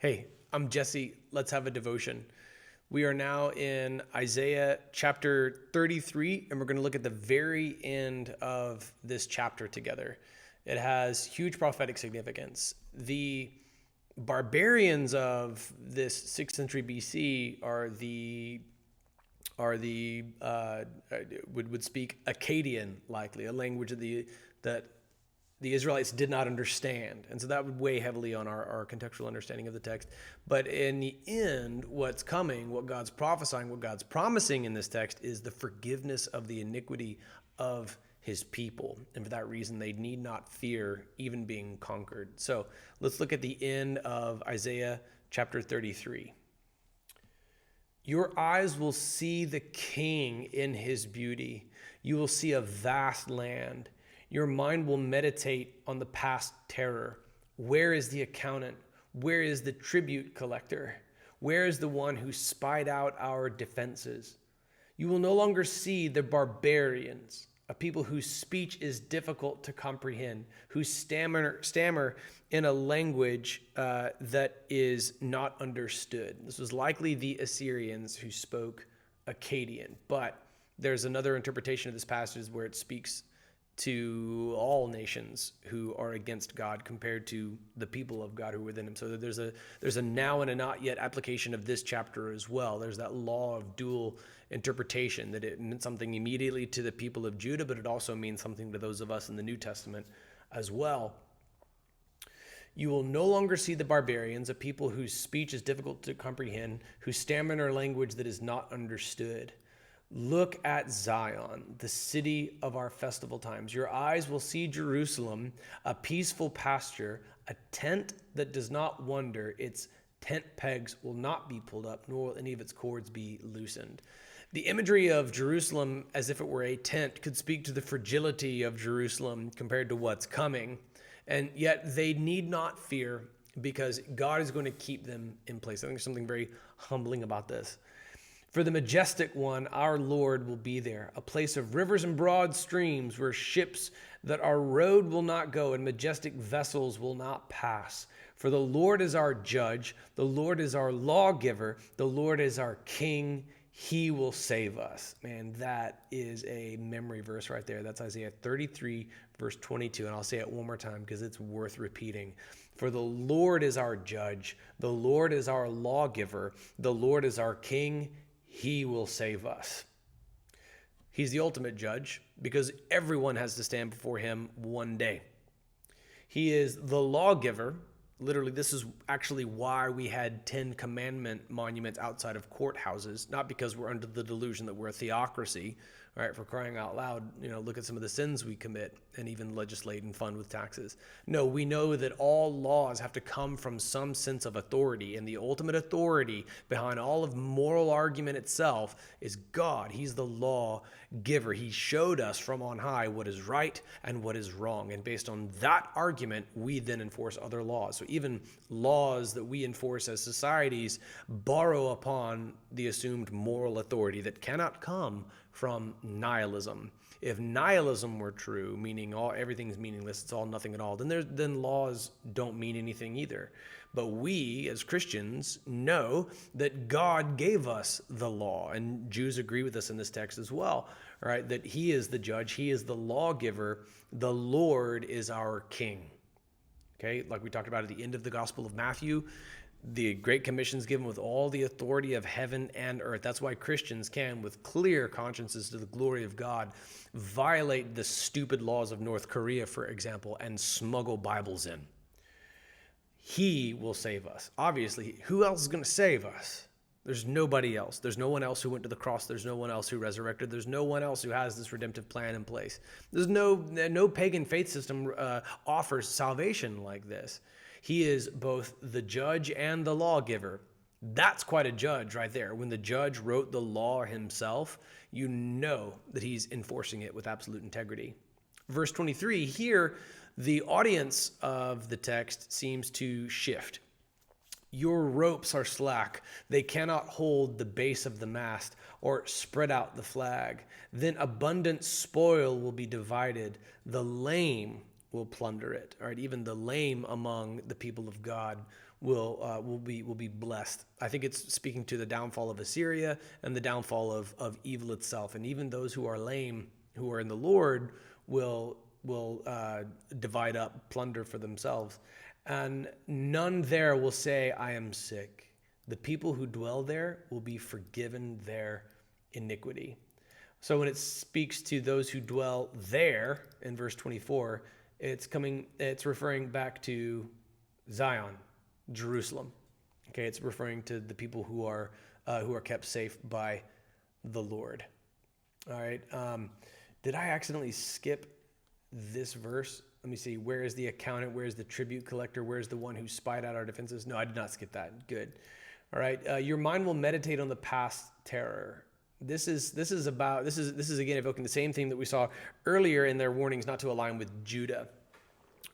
Hey, I'm Jesse. Let's have a devotion. We are now in Isaiah chapter 33, and we're going to look at the very end of this chapter together. It has huge prophetic significance. The barbarians of this 6th century BC would speak Akkadian, likely a language that the Israelites did not understand. And so that would weigh heavily on our contextual understanding of the text. But in the end, what's coming, what God's prophesying, what God's promising in this text is the forgiveness of the iniquity of his people. And for that reason, they need not fear even being conquered. So let's look at the end of Isaiah chapter 33. Your eyes will see the King in his beauty. You will see a vast land. Your mind will meditate on the past terror. Where is the accountant? Where is the tribute collector? Where is the one who spied out our defenses? You will no longer see the barbarians, a people whose speech is difficult to comprehend, who stammer in a language that is not understood. This was likely the Assyrians who spoke Akkadian, but there's another interpretation of this passage where it speaks to all nations who are against God compared to the people of God who are within him. So there's a now and a not yet application of this chapter as well. There's that law of dual interpretation, that it meant something immediately to the people of Judah, but it also means something to those of us in the New Testament as well. You will no longer see the barbarians, a people whose speech is difficult to comprehend, who stammer in a language that is not understood. Look at Zion, the city of our festival times. Your eyes will see Jerusalem, a peaceful pasture, a tent that does not wander. Its tent pegs will not be pulled up, nor will any of its cords be loosened. The imagery of Jerusalem as if it were a tent could speak to the fragility of Jerusalem compared to what's coming. And yet they need not fear because God is going to keep them in place. I think there's something very humbling about this. For the majestic one, our Lord will be there, a place of rivers and broad streams where ships that are rowed will not go and majestic vessels will not pass. For the Lord is our judge, the Lord is our lawgiver, the Lord is our king. He will save us. Man, that is a memory verse right there. That's Isaiah 33, verse 22. And I'll say it one more time because it's worth repeating. For the Lord is our judge, the Lord is our lawgiver, the Lord is our king. He will save us. He's the ultimate judge because everyone has to stand before him one day. He is the lawgiver. Literally, this is actually why we had 10 commandment monuments outside of courthouses, not because we're under the delusion that we're a theocracy, right? For crying out loud, look at some of the sins we commit and even legislate and fund with taxes. No, we know that all laws have to come from some sense of authority, and the ultimate authority behind all of moral argument itself is God. He's the law giver. He showed us from on high what is right and what is wrong, and based on that argument, we then enforce other laws. So even laws that we enforce as societies borrow upon the assumed moral authority that cannot come from nihilism. If nihilism were true, meaning everything's meaningless, it's all nothing at all, then laws don't mean anything either. But we, as Christians, know that God gave us the law, and Jews agree with us in this text as well, right? That he is the judge, he is the lawgiver, the Lord is our king. Okay, like we talked about at the end of the Gospel of Matthew, the Great Commission is given with all the authority of heaven and earth. That's why Christians can, with clear consciences to the glory of God, violate the stupid laws of North Korea, for example, and smuggle Bibles in. He will save us. Obviously, who else is going to save us? There's nobody else. There's no one else who went to the cross. There's no one else who resurrected. There's no one else who has this redemptive plan in place. There's no pagan faith system offers salvation like this. He is both the judge and the lawgiver. That's quite a judge right there. When the judge wrote the law himself, you know that he's enforcing it with absolute integrity. Verse 23, here, the audience of the text seems to shift. Your ropes are slack. They cannot hold the base of the mast or spread out the flag. Then abundant spoil will be divided. The lame will plunder it. All right, even the lame among the people of God will be blessed. I think it's speaking to the downfall of Assyria and the downfall of evil itself. And even those who are lame, who are in the Lord, will divide up plunder for themselves. And none there will say, I am sick. The people who dwell there will be forgiven their iniquity. So when it speaks to those who dwell there in verse 24, it's referring back to Zion, Jerusalem. Okay, it's referring to the people who are kept safe by the Lord. All right. Did I accidentally skip this verse? Let me see. Where is the accountant? Where is the tribute collector? Where is the one who spied out our defenses? No, I did not skip that. Good. All right. Your mind will meditate on the past terror. This is again evoking the same thing that we saw earlier in their warnings not to align with Judah.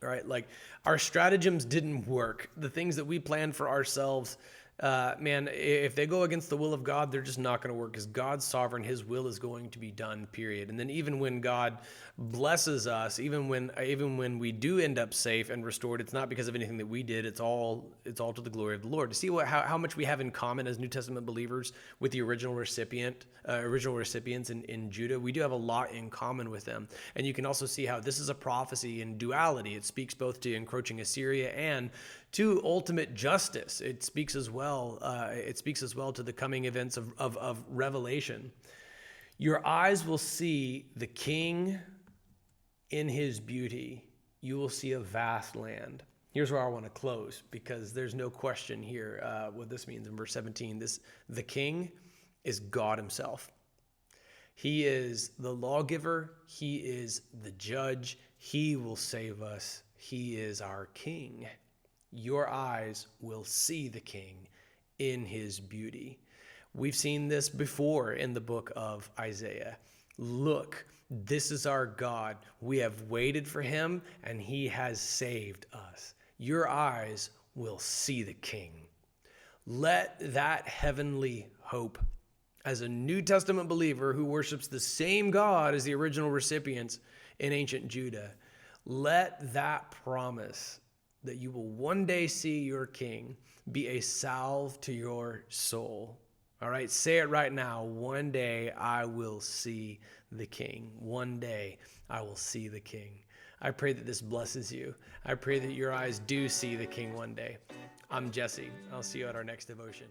All right, like our stratagems didn't work. The things that we planned for ourselves, man, if they go against the will of God, they're just not going to work because God's sovereign. His will is going to be done, period. And then even when God blesses us, even when we do end up safe and restored, it's not because of anything that we did. It's all to the glory of the Lord. To see how much we have in common as New Testament believers with the original recipients in Judah, we do have a lot in common with them. And you can also see how this is a prophecy in duality. It speaks both to encroaching Assyria and to ultimate justice. It speaks as well. To the coming events of Revelation. Your eyes will see the King in his beauty. You will see a vast land. Here's where I want to close because there's no question here what this means in verse 17. The King is God himself. He is the lawgiver. He is the judge. He will save us. He is our King. Your eyes will see the King in his beauty. We've seen this before in the book of Isaiah. Look, this is our God. We have waited for him and he has saved us. Your eyes will see the King. Let that heavenly hope, as a New Testament believer who worships the same God as the original recipients in ancient Judah, let that promise that you will one day see your King be a salve to your soul. All right, say it right now. One day I will see the King. One day I will see the King. I pray that this blesses you. I pray that your eyes do see the King one day. I'm Jesse. I'll see you at our next devotion.